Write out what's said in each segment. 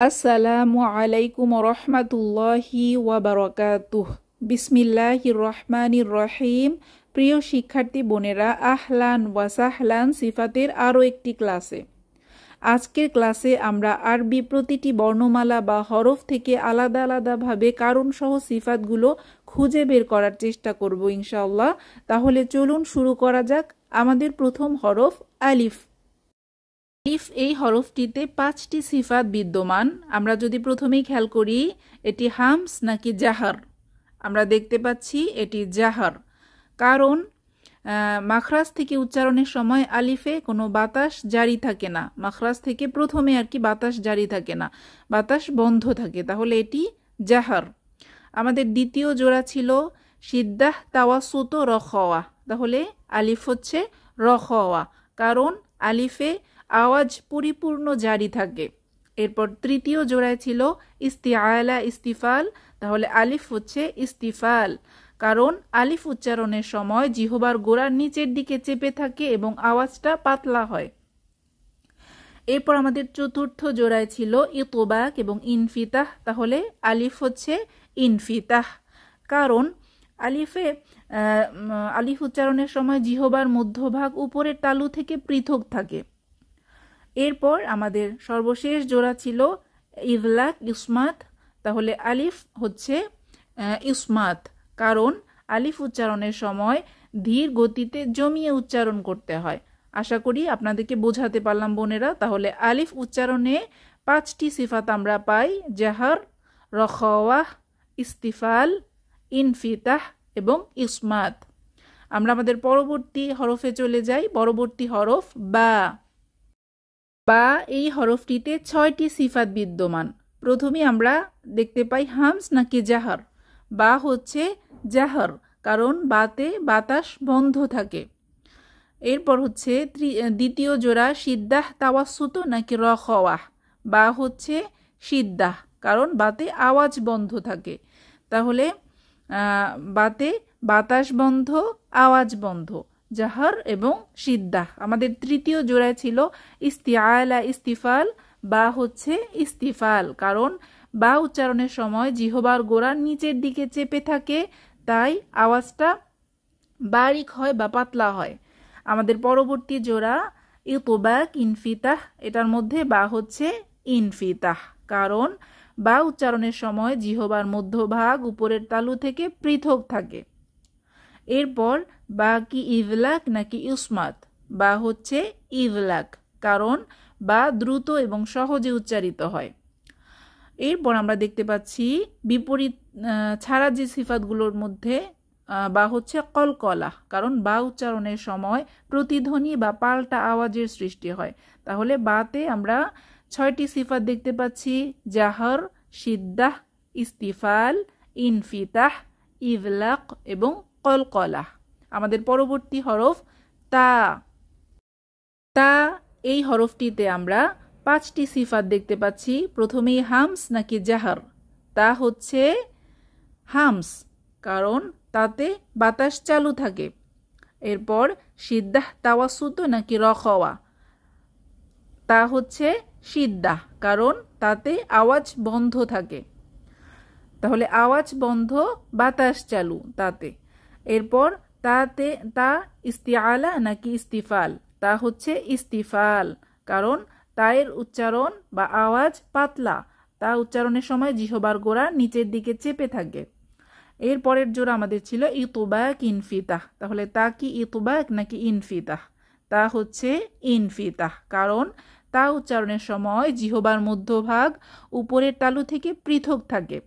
আসসালামু আলাইকুম রহমাতুল্লাহি ওয়া বারাকাতুহ। বিসমিল্লাহির রহমানির রহিম। প্রিয় শিক্ষার্থী বোনেরা, আহলান ওয়া সাহলান সিফাতের আরও একটি ক্লাসে। আজকের ক্লাসে আমরা আরবি প্রতিটি বর্ণমালা বা হরফ থেকে আলাদা আলাদাভাবে কারণসহ সিফাতগুলো খুঁজে বের করার চেষ্টা করব ইনশাআল্লাহ। তাহলে চলুন শুরু করা যাক। আমাদের প্রথম হরফ আলিফ। আলিফ এই হরফটিতে 5টি সিফাত বিদ্যমান। আমরা যদি প্রথমেই খেয়াল করি এটি হামস নাকি জাহার, আমরা দেখতে পাচ্ছি এটি জাহার। কারণ মাখরাজ থেকে উচ্চারণের সময় আলিফে কোনো বাতাস জারি থাকে না, মাখরাজ থেকে প্রথমে আর কি বাতাস জারি থাকে না, বাতাস বন্ধ থাকে, তাহলে এটি জাহার। আমাদের দ্বিতীয় জোড়া ছিল সিদ্দাহ তাওয়াসুত রখওয়া, তাহলে আলিফ হচ্ছে রখওয়া, কারণ আলিফে আওয়াজ পরিপূর্ণ জারি থাকে। এরপর তৃতীয় জোড়ায় ছিল ইস্তিআলা ইস্তিফাল, তাহলে আলিফ হচ্ছে ইস্তিফাল, কারণ আলিফ উচ্চারণের সময় জিহবার গোড়ার নিচের দিকে চেপে থাকে এবং আওয়াজটা পাতলা হয়। এরপর আমাদের চতুর্থ জোড়ায় ছিল ইতবাক এবং ইনফিতাহ, তাহলে আলিফ হচ্ছে ইনফিতাহ, কারণ আলিফ উচ্চারণের সময় জিহবার মধ্যভাগ উপরের তালু থেকে পৃথক থাকে। এরপর আমাদের সর্বশেষ জোড়া ছিল ইজলাক ইসমাত, তাহলে আলিফ হচ্ছে ইসমাত, কারণ আলিফ উচ্চারণের সময় ধীর গতিতে জমিয়ে উচ্চারণ করতে হয়। আশা করি আপনাদেরকে বোঝাতে পারলাম বোনেরা। তাহলে আলিফ উচ্চারণে 5টি সিফাত আমরা পাই, জাহার, রখওয়াহ, ইস্তিফাল, ইনফিতাহ এবং ইসমাত। আমরা আমাদের পরবর্তী হরফে চলে যাই। পরবর্তী হরফ বা। বা এই হরফটিতে 6টি সিফাত বিদ্যমান। প্রথমে আমরা দেখতে পাই হামস নাকি জাহার। বা হচ্ছে জাহার, কারণ বাতে বাতাস বন্ধ থাকে। এরপর হচ্ছে দ্বিতীয় জোড়া সিদ্দাহ তাওয়াসুত নাকি রখওয়াহ। বা হচ্ছে সিদ্দাহ, কারণ বাতে আওয়াজ বন্ধ থাকে, তাহলে বাতে বাতাস বন্ধ, আওয়াজ বন্ধ, জাহার এবং সিদ্দাহ। আমাদের তৃতীয় জোড়ায় ছিল ইস্তিআলা ইস্তিফাল। বা হচ্ছে ইস্তিফাল, কারণ বা উচ্চারণের সময় জিহবার গোড়ার নিচের দিকে চেপে থাকে, তাই আওয়াজটা বারিক হয় বা পাতলা হয়। আমাদের পরবর্তী জোড়া ইতবাক ইনফিতাহ, এটার মধ্যে বা হচ্ছে ইনফিতাহ, কারণ বা উচ্চারণের সময় জিহবার মধ্যভাগ উপরের তালু থেকে পৃথক থাকে। এরপর বা কি ইজলাক নাকি ইসমাত। বা হচ্ছে ইজলাক, কারণ বা দ্রুত এবং সহজে উচ্চারিত হয়। এরপর আমরা দেখতে পাচ্ছি বিপরীত ছাড়া যে সিফাতগুলোর মধ্যে বা হচ্ছে কলকলা, কারণ বা উচ্চারণের সময় প্রতিধ্বনি বা পাল্টা আওয়াজের সৃষ্টি হয়। তাহলে বাতে আমরা 6টি সিফাত দেখতে পাচ্ছি, জাহর, সিদ্দাহ, ইস্তিফাল, ইনফিতাহ, ইজলাক এবং কলকলা। আমাদের পরবর্তী হরফ তা। তা এই হরফটিতে আমরা 5টি সিফাত দেখতে পাচ্ছি। প্রথমেই হামস নাকি জাহার। তা হচ্ছে হামস, কারণ তাতে বাতাস চালু থাকে। এরপর সিদ্দাহ তাওয়াসুত নাকি রখওয়া। তা হচ্ছে সিদ্দাহ, কারণ তাতে আওয়াজ বন্ধ থাকে, তাহলে আওয়াজ বন্ধ, বাতাস চালু তাতে। এরপর তাতে তা ইস্তিআলা নাকি ইস্তিফাল। তা হচ্ছে ইস্তিফাল, কারণ তায়ের উচ্চারণ বা আওয়াজ পাতলা, তা উচ্চারণের সময় জিহবার গোড়া নিচের দিকে চেপে থাকে। এরপরের জোড়া আমাদের ছিল ইতবাক ইনফিতাহ, তাহলে তা কি ইতবাক নাকি ইনফিতাহ। তা হচ্ছে ইনফিতাহ, কারণ তা উচ্চারণের সময় জিহবার মধ্যভাগ উপরের তালু থেকে পৃথক থাকে।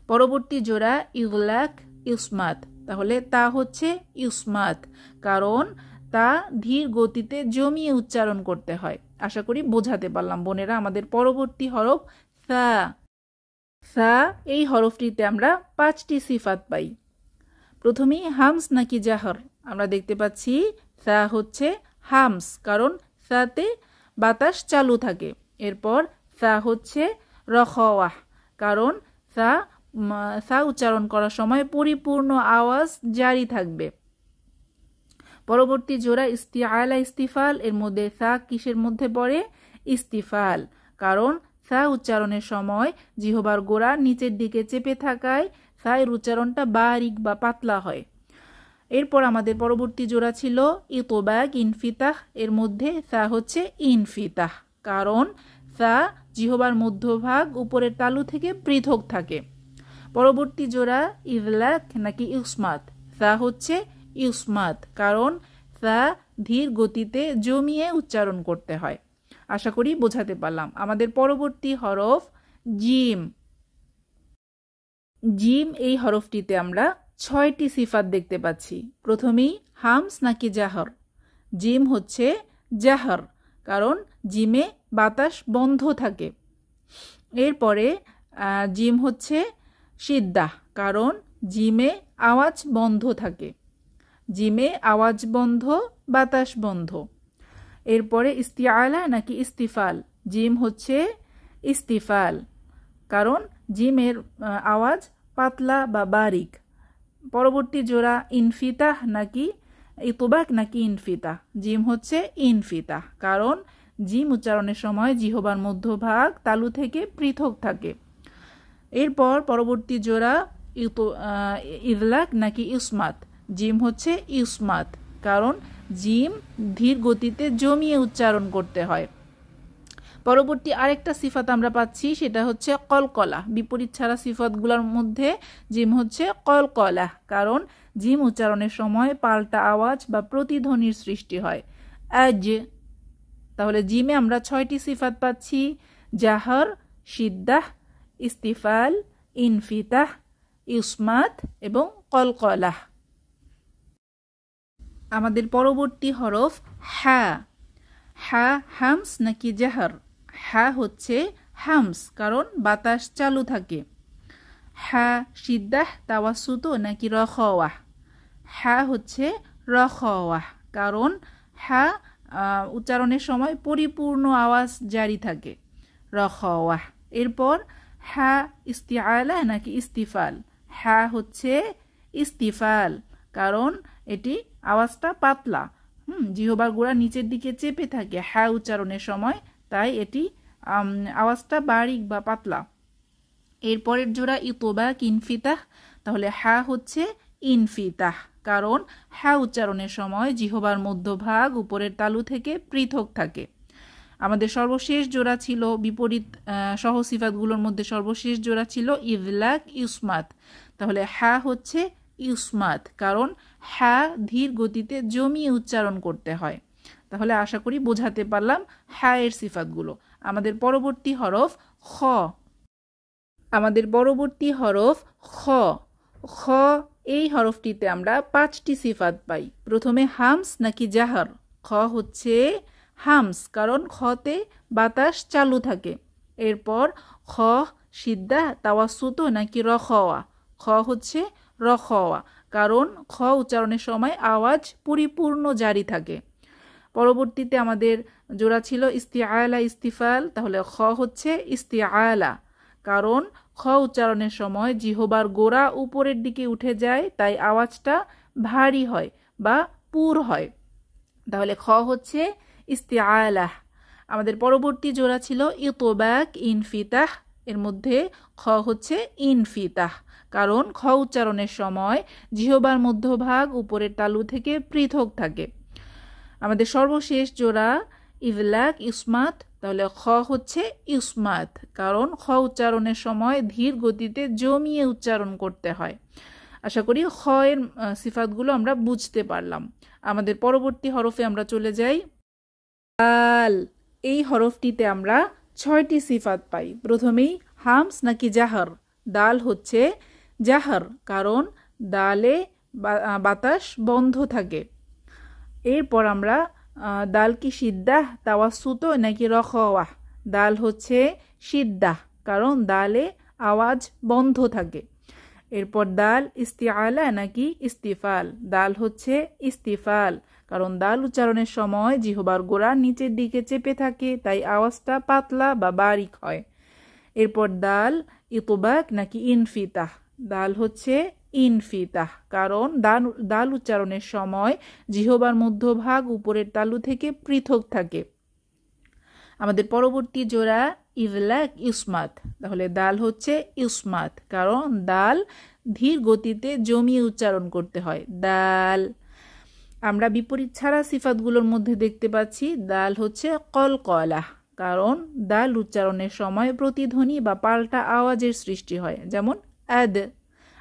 পরবর্তী জোড়া ইজলাক ইসমাত, তাহলে তা হচ্ছে ইসমাত, কারণ তা ধীর গতিতে জমিয়ে উচ্চারণ করতে হয়। আশা করি বোঝাতে পারলাম বোনেরা। আমাদের পরবর্তী হরফ সা। সা এই হরফটিতে আমরা 5টি সিফাত পাই। প্রথমেই হামস নাকি জাহর। আমরা দেখতে পাচ্ছি সা হচ্ছে হামস, কারণ সাতে বাতাস চালু থাকে। এরপর সা হচ্ছে রখওয়াহ, কারণ সা উচ্চারণ করার সময় পরিপূর্ণ আওয়াজ জারি থাকবে। পরবর্তী জোড়া ইস্তিআলা ইস্তিফাল, এর মধ্যে সা কিসের মধ্যে পড়ে? ইস্তিফাল, কারণ সা উচ্চারণের সময় জিহবার গোড়া নিচের দিকে চেপে থাকায় সায়ের উচ্চারণটা বারিক বা পাতলা হয়। এরপর আমাদের পরবর্তী জোড়া ছিল ইতবাক ইনফিতাহ, এর মধ্যে সা হচ্ছে ইনফিতাহ, কারণ সা জিহবার মধ্যভাগ উপরের তালু থেকে পৃথক থাকে। পরবর্তী জোড়া ইজলাক নাকি ইউসমাত, সা হচ্ছে ইউসমাত, কারণ সা ধীর গতিতে জমিয়ে উচ্চারণ করতে হয়। আশা করি বোঝাতে পারলাম। আমাদের পরবর্তী হরফ জিম। জিম এই হরফটিতে আমরা 6টি সিফাত দেখতে পাচ্ছি। প্রথমেই হামস নাকি জাহর, জিম হচ্ছে জাহর, কারণ জিমে বাতাস বন্ধ থাকে। এরপরে জিম হচ্ছে সিদ্দাহ, কারণ জিমে আওয়াজ বন্ধ থাকে। জিমে আওয়াজ বন্ধ, বাতাস বন্ধ। এরপরে ইস্তিআলা নাকি ইস্তিফাল, জিম হচ্ছে ইস্তিফাল, কারণ জিমের আওয়াজ পাতলা বা বারিক। পরবর্তী জোড়া ইনফিতাহ নাকি ইতবাক নাকি ইনফিতাহ, জিম হচ্ছে ইনফিতাহ, কারণ জিম উচ্চারণের সময় জিহবার মধ্যভাগ তালু থেকে পৃথক থাকে। এরপর পরবর্তী জোড়া ইজলাক নাকি ইউসমাত, জিম হচ্ছে ইউসমাত, কারণ জিম ধীর গতিতে জমিয়ে উচ্চারণ করতে হয়। পরবর্তী আরেকটা সিফাত আমরা পাচ্ছি, সেটা হচ্ছে কলকলা। বিপরীত ছাড়া সিফাতগুলোর মধ্যে জিম হচ্ছে কলকলা, কারণ জিম উচ্চারণের সময় পাল্টা আওয়াজ বা প্রতিধ্বনির সৃষ্টি হয়। আজ, তাহলে জিমে আমরা 6টি সিফাত পাচ্ছি: জাহর, সিদ্দাহ, ইস্তিফাল, ইনফিতাহ, ইউসমাত এবং কলকলাহ। আমাদের পরবর্তী হরফ হা। হা হামস নাকি জাহর, হা হচ্ছে হামস, কারণ বাতাস চালু থাকে। হা সিদ্দাহ তাওয়াসুত নাকি রখওয়াহ, হা হচ্ছে রখওয়াহ, কারণ হা উচ্চারণের সময় পরিপূর্ণ আওয়াজ জারি থাকে, রখওয়াহ। এরপর হা ইস্তিআলা নাকি ইস্তিফাল, হা হচ্ছে ইস্তিফাল, কারণ এটি আওয়াজটা পাতলা, জিহবার গোড়া নিচের দিকে চেপে থাকে হা উচ্চারণের সময়, তাই এটি আওয়াজটা বারিক বা পাতলা। এরপরের জোড়া ইতবাক ইনফিতাহ, তাহলে হা হচ্ছে ইনফিতাহ, কারণ হা উচ্চারণের সময় জিহবার মধ্যভাগ উপরের তালু থেকে পৃথক থাকে। আমাদের সর্বশেষ জোড়া ছিল বিপরীত সহসিফাতগুলোর মধ্যে সর্বশেষ জোড়া ছিল ইজলাক ইউসমাত, তাহলে হা হচ্ছে ইউসমাত, কারণ হা ধীর গতিতে জমিয়ে উচ্চারণ করতে হয়। তাহলে আশা করি বোঝাতে পারলাম হা এর সিফাতগুলো। আমাদের পরবর্তী হরফ খ। আমাদের পরবর্তী হরফ খ। খ এই হরফটিতে আমরা 5টি সিফাত পাই। প্রথমে হামস নাকি জাহর, খ হচ্ছে হামস, কারণ খতে বাতাস চালু থাকে। এরপর খ সিদ্দাহ তাওয়াসুত নাকি রখওয়া, খ হচ্ছে রখওয়া, কারণ খ উচ্চারণের সময় আওয়াজ পরিপূর্ণ জারি থাকে। পরবর্তীতে আমাদের জোড়া ছিল ইস্তিআলা ইস্তিফাল, তাহলে খ হচ্ছে ইস্তিআলা, কারণ খ উচ্চারণের সময় জিহবার গোড়া উপরের দিকে উঠে যায়, তাই আওয়াজটা ভারী হয় বা পুর হয়, তাহলে খ হচ্ছে ইস্তিআলা। আমাদের পরবর্তী জোড়া ছিল ইতবাক ইনফিতাহ, এর মধ্যে খ হচ্ছে ইনফিতাহ, কারণ খ উচ্চারণের সময় জিহবার মধ্যভাগ উপরের তালু থেকে পৃথক থাকে। আমাদের সর্বশেষ জোড়া ইজলাক ইউসমাত, তাহলে খ হচ্ছে ইউসমাত, কারণ খ উচ্চারণের সময় ধীর গতিতে জমিয়ে উচ্চারণ করতে হয়। আশা করি খ এর সিফাতগুলো আমরা বুঝতে পারলাম। আমাদের পরবর্তী হরফে আমরা চলে যাই দাল। এই হরফটিতে আমরা 6টি সিফাত পাই। প্রথমেই হামস নাকি জাহর, দাল হচ্ছে জাহর, কারণ দালে বাতাস বন্ধ থাকে। এরপর আমরা দাল কি সিদ্দাহ তাওয়াসুত নাকি রখওয়াহ, দাল হচ্ছে সিদ্দাহ, কারণ দালে আওয়াজ বন্ধ থাকে। এরপর দাল ইস্তিআলা নাকি ইস্তিফাল, দাল হচ্ছে ইস্তিফাল, কারণ দাল উচ্চারণের সময় জিহবার গোড়া নিচের দিকে চেপে থাকে, তাই আওয়াজটা পাতলা বা বারিক হয়। এরপর দাল ইতবাক নাকি ইনফিতাহ, দাল হচ্ছে ইনফিতাহ, কারণ দাল উচ্চারণের সময় জিহবার মধ্যভাগ উপরের তালু থেকে পৃথক থাকে। আমাদের পরবর্তী জোড়া ইজলাক ইসমাত, তাহলে দাল হচ্ছে ইসমাত, কারণ দাল ধীর গতিতে জমিয়ে উচ্চারণ করতে হয়, দাল। আমরা বিপরীত ছাড়া সিফাতগুলোর মধ্যে দেখতে পাচ্ছি দাল হচ্ছে কলকলাহ, কারণ দাল উচ্চারণের সময় প্রতিধ্বনি বা পাল্টা আওয়াজের সৃষ্টি হয়, যেমন আদ।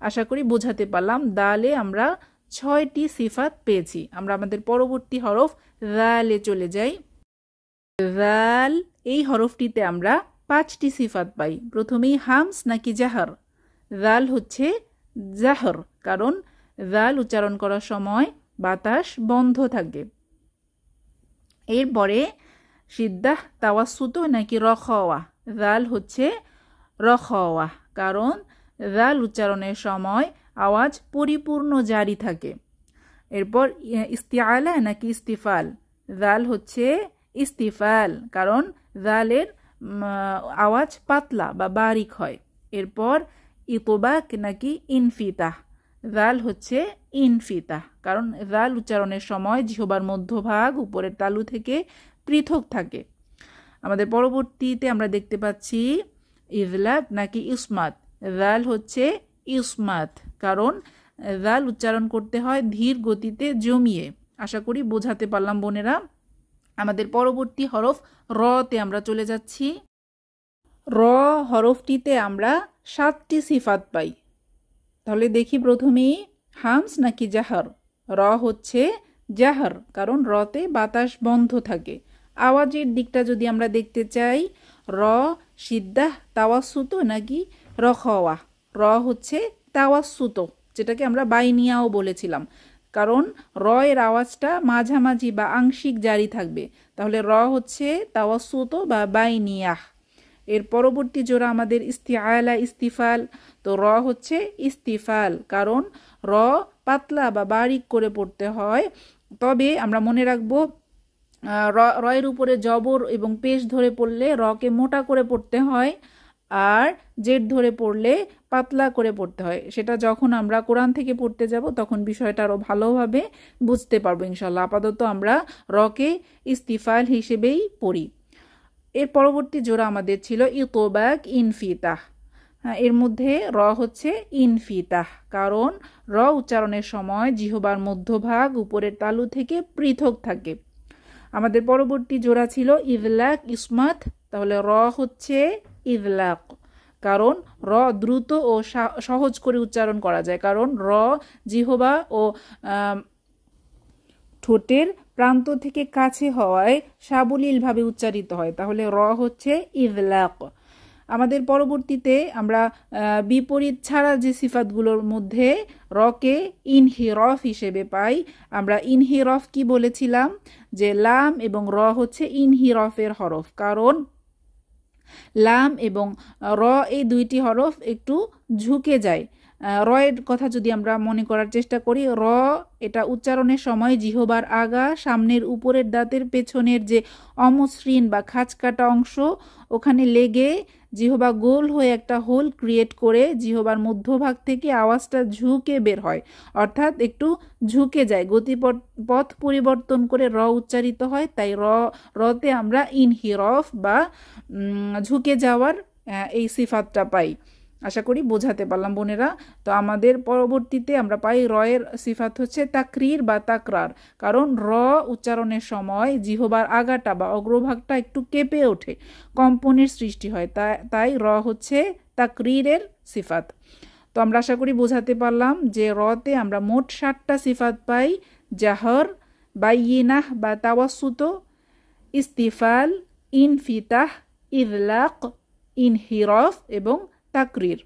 আশা করি বোঝাতে পারলাম। দালে আমরা 6টি সিফাত পেয়েছি। আমরা আমাদের পরবর্তী হরফ দালে চলে যাই। দাল এই হরফটিতে আমরা 5টি সিফাত পাই। প্রথমেই হামস নাকি জাহর? দাল হচ্ছে জাহর, কারণ দাল উচ্চারণ করার সময় বাতাস বন্ধ থাকে। এরপরে সিদ্দাহ তাওয়াসুত নাকি রখাওয়া? দাল হচ্ছে রখাওয়া, কারণ দাল উচ্চারণের সময় আওয়াজ পরিপূর্ণ জারি থাকে। এরপর ইস্তিআলা নাকি ইস্তিফাল? দাল হচ্ছে ইস্তিফাল, কারণ দালের আওয়াজ পাতলা বা বারিক হয়। এরপর ইতবাক নাকি ইনফিতাহ? দাল হচ্ছে ইনফিতাহ, কারণ দাল উচ্চারণের সময় জিহ্বার মধ্যভাগ উপরের তালু থেকে পৃথক থাকে। আমাদের পরবর্তীতে আমরা দেখতে পাচ্ছি ইজলাক নাকি ইসমাত? দাল হচ্ছে ইসমাত, কারণ দাল উচ্চারণ করতে হয় ধীর গতিতে জমিয়ে। আশা করি বোঝাতে পারলাম বোনেরা। আমাদের পরবর্তী হরফ রতে আমরা চলে যাচ্ছি। র হরফটিতে আমরা 7টি সিফাত পাই। তাহলে দেখি প্রথমেই হামস নাকি জাহর? র হচ্ছে জাহর, কারণ রতে বাতাস বন্ধ থাকে। আওয়াজের দিকটা যদি আমরা দেখতে চাই, র সিদ্দাহ তাওয়াসুত নাকি রখাওয়া? র হচ্ছে তাওয়াসুত, যেটাকে আমরা বাইনিয়াও বলেছিলাম, কারণ র এর আওয়াজটা মাঝামাঝি বা আংশিক জারি থাকবে। তাহলে র হচ্ছে তাওয়াসুত বা বাইনিয়াহ। এর পরবর্তী জোড়া আমাদের ইস্তিআলা ইস্তিফাল। তো র হচ্ছে ইস্তিফাল, কারণ র পাতলা বা বারিক করে পড়তে হয়। তবে আমরা মনে রাখবো রয়ের উপরে জবর এবং পেশ ধরে পড়লে রকে মোটা করে পড়তে হয়, আর জেড ধরে পড়লে পাতলা করে পড়তে হয়। সেটা যখন আমরা কোরআন থেকে পড়তে যাব তখন বিষয়টা আরও ভালোভাবে বুঝতে পারবো ইনশাল্লাহ। আপাতত আমরা রকে ইস্তিফাল হিসেবেই পড়ি। এর পরবর্তী জোড়া আমাদের ছিল ইতবাক ইনফিতাহ। এর মধ্যে র হচ্ছে ইনফিতাহ, কারণ র উচ্চারণের সময় জিহ্বার মধ্যভাগ উপরের তালু থেকে পৃথক থাকে। আমাদের পরবর্তী জোড়া ছিল ইজলাক ইসমাত। তাহলে র হচ্ছে ইজলাক, কারণ র দ্রুত ও সহজ করে উচ্চারণ করা যায়, কারণ র জিহ্বা ও ঠোঁটের প্রান্ত থেকে কাছে হওয়ায় সাবলীলভাবে উচ্চারিত হয়। তাহলে র হচ্ছে ইজলাক। আমাদের পরবর্তীতে আমরা বিপরীত ছাড়া যে সিফাতগুলোর মধ্যে রকে ইনহিরফ হিসেবে পাই। আমরা ইনহিরফ কি বলেছিলাম? যে লাম এবং র হচ্ছে ইনহিরফের হরফ, কারণ লাম এবং র এই দুইটি হরফ একটু ঝুঁকে যায়। র এর কথা যদি আমরা মনে করার চেষ্টা করি, র এটা উচ্চারণের সময় জিহ্বার আগা, সামনের উপরের দাঁতের পেছনের যে অমসৃণ বা খাঁচকাটা অংশ, ওখানে লেগে জিহ্বা গোল হয়ে একটা হোল ক্রিয়েট করে জিহ্বার মধ্যভাগ থেকে আওয়াজটা ঝুঁকে বের হয়, অর্থাৎ একটু ঝুঁকে যায়, গতিপথ পরিবর্তন করে র উচ্চারিত হয়। তাই রতে আমরা ইনহিরফ বা ঝুঁকে যাওয়ার এই সিফাতটা পাই। আশা করি বোঝাতে পারলাম বোনেরা। তো আমাদের পরবর্তীতে আমরা পাই রয়ের সিফাত হচ্ছে তাকরির বা তাকরার, কারণ র উচ্চারণের সময় জিহ্বার আগাটা বা অগ্রভাগটা একটু কেঁপে ওঠে, কম্পনের সৃষ্টি হয়, তাই র হচ্ছে তাকরিরের সিফাত। তো আমরা আশা করি বোঝাতে পারলাম যে রতে আমরা মোট 7টা সিফাত পাই: জাহর, বাইয়িনাহ বা তাওয়াসুত, ইস্তিফাল, ইনফিতাহ, ইজলাক, ইনহিরফ এবং তাকরির।